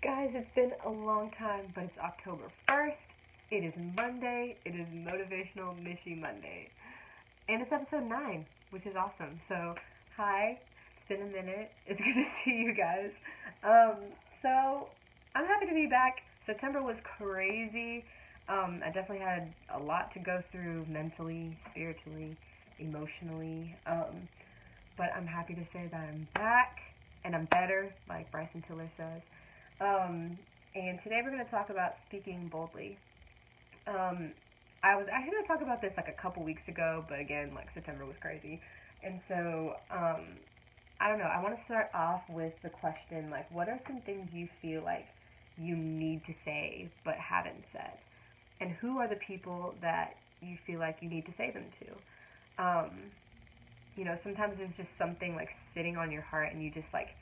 Guys, it's been a long time, but it's October 1st. It is Monday. It is Motivational Mishy Monday. And it's episode 9, which is awesome. So, hi. It's been a minute. It's good to see you guys. So, I'm happy to be back. September was crazy. I definitely had a lot to go through mentally, spiritually, emotionally. But I'm happy to say that I'm back and I'm better, like Bryson Tiller says. And today we're going to talk about speaking boldly. I was actually going to talk about this like a couple weeks ago, but again, like September was crazy. And so, I don't know, I want to start off with the question, like, what are some things you feel like you need to say but haven't said? And who are the people that you feel like you need to say them to? Sometimes there's just something like sitting on your heart and you just like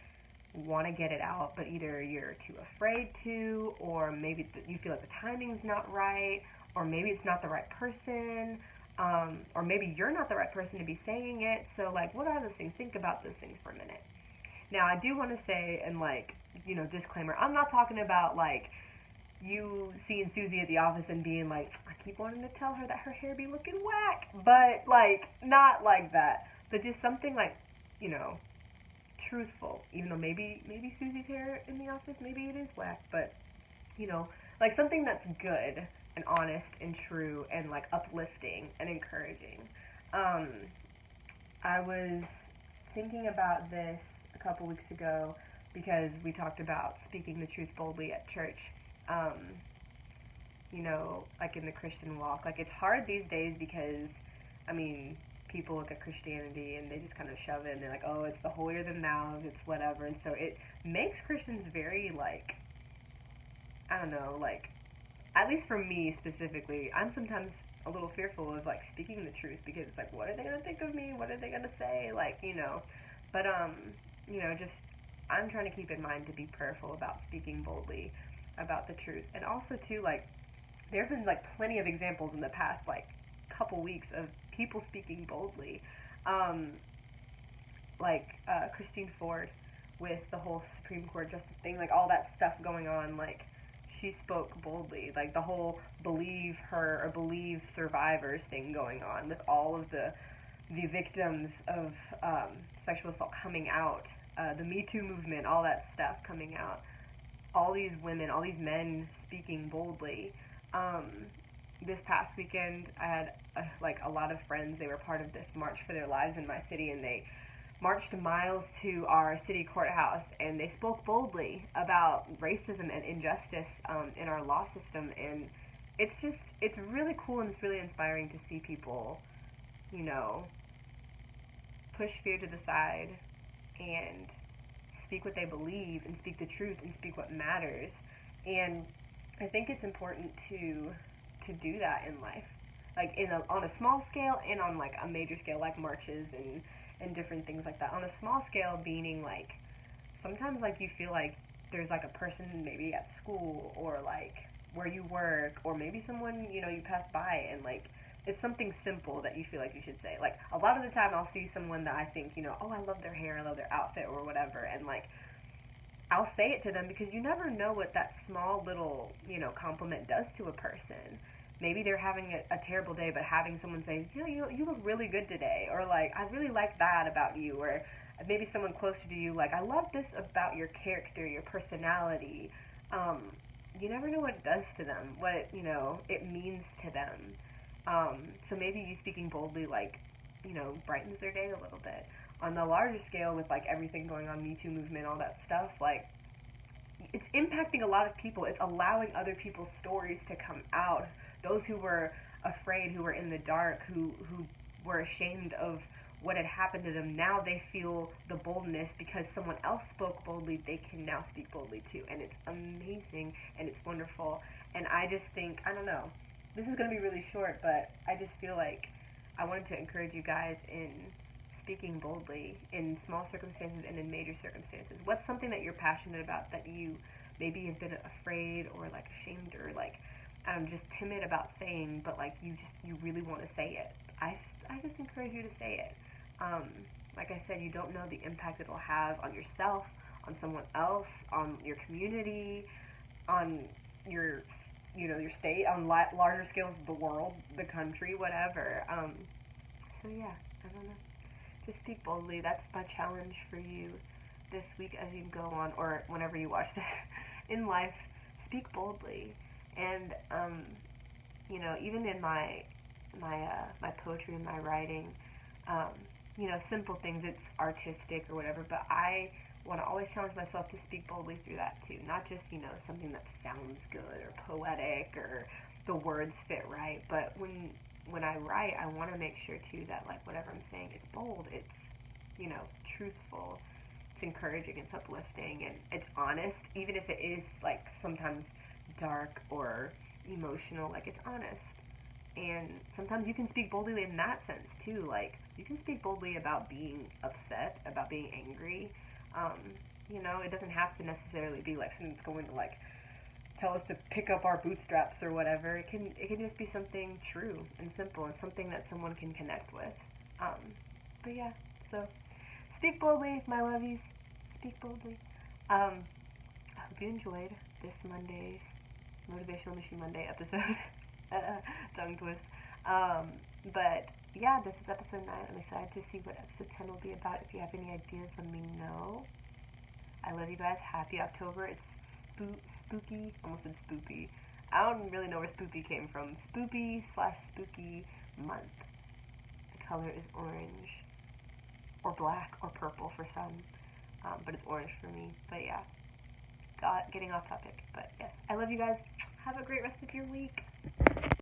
want to get it out, but either you're too afraid to, or maybe you feel like the timing's not right, or maybe it's not the right person, or maybe you're not the right person to be saying it. So, like, what are those things? Think about those things for a minute. Now, I do want to say, and like, disclaimer, I'm not talking about like you seeing Susie at the office and being like, I keep wanting to tell her that her hair be looking whack, but like, not like that, but just something like, you know, truthful, even though maybe Susie's hair in the office, maybe it is whack, but like something that's good and honest and true and like uplifting and encouraging. Um, I was thinking about this a couple weeks ago because we talked about speaking the truth boldly at church. Um, like in the Christian walk, like it's hard these days because, I mean, people look at Christianity and they just kind of shove it and they're like, oh, it's the holier than thou, it's whatever. And so it makes Christians very, like, I don't know, like, at least for me specifically, I'm sometimes a little fearful of, like, speaking the truth because it's like, what are they going to think of me? What are they going to say? Like, But, just, I'm trying to keep in mind to be prayerful about speaking boldly about the truth. And also, too, like, there have been, like, plenty of examples in the past, like, couple weeks of people speaking boldly, um, Christine Ford with the whole Supreme Court justice thing, like all that stuff going on, like she spoke boldly, like the whole believe her or believe survivors thing going on with all of the victims of sexual assault coming out, the Me Too movement, all that stuff coming out, all these women, all these men speaking boldly. This past weekend, I had a lot of friends. They were part of this March for Their Lives in my city, and they marched miles to our city courthouse, and they spoke boldly about racism and injustice in our law system. And it's really cool and it's really inspiring to see people, you know, push fear to the side and speak what they believe and speak the truth and speak what matters. And I think it's important to do that in life, like on a small scale and on like a major scale, like marches and different things like that. On a small scale, meaning like sometimes like you feel like there's like a person maybe at school or like where you work or maybe someone you pass by and like it's something simple that you feel like you should say. Like a lot of the time I'll see someone that I think oh, I love their hair, I love their outfit or whatever, and like I'll say it to them because you never know what that small little, compliment does to a person. Maybe they're having a terrible day, but having someone say, you look really good today, or like, I really like that about you, or maybe someone closer to you, like, I love this about your character, your personality. You never know what it does to them, what, it means to them. So maybe you speaking boldly, like, brightens their day a little bit. On the larger scale with like everything going on, Me Too movement, all that stuff, like it's impacting a lot of people. It's allowing other people's stories to come out. Those who were afraid, who were in the dark, who were ashamed of what had happened to them, now they feel the boldness because someone else spoke boldly. They can now speak boldly too, and it's amazing and it's wonderful. And I just think, I don't know, this is going to be really short, but I just feel like I wanted to encourage you guys in speaking boldly in small circumstances and in major circumstances. What's something that you're passionate about that you maybe have been afraid or like ashamed or like just timid about saying, but like you really want to say it? I just encourage you to say it. Like I said, you don't know the impact it'll have on yourself, on someone else, on your community, on your, your state, on larger scales, the world, the country, whatever. So yeah, I don't know. Just speak boldly. That's my challenge for you this week as you go on, or whenever you watch this, in life. Speak boldly. And, even in my poetry and my writing, simple things, it's artistic or whatever, but I want to always challenge myself to speak boldly through that too. Not just, something that sounds good or poetic or the words fit right, but when I write, I want to make sure too that, like, whatever I'm saying, it's bold, it's, truthful, it's encouraging, it's uplifting, and it's honest, even if it is, like, sometimes dark or emotional, like, it's honest. And sometimes you can speak boldly in that sense too. Like, you can speak boldly about being upset, about being angry. It doesn't have to necessarily be like something that's going to, like, tell us to pick up our bootstraps or whatever. It can just be something true and simple and something that someone can connect with. But yeah, so speak boldly, my lovies. Speak boldly. I hope you enjoyed this Monday's Motivational Machine Monday episode. Tongue twist. But yeah, this is episode 9. I'm excited to see what episode 10 will be about. If you have any ideas, let me know. I love you guys. Happy October. It's spooky. Almost said spoopy. I don't really know where spoopy came from. Spoopy/spooky month. The color is orange, or black, or purple for some. But it's orange for me. But yeah, getting off topic. But yes, I love you guys. Have a great rest of your week.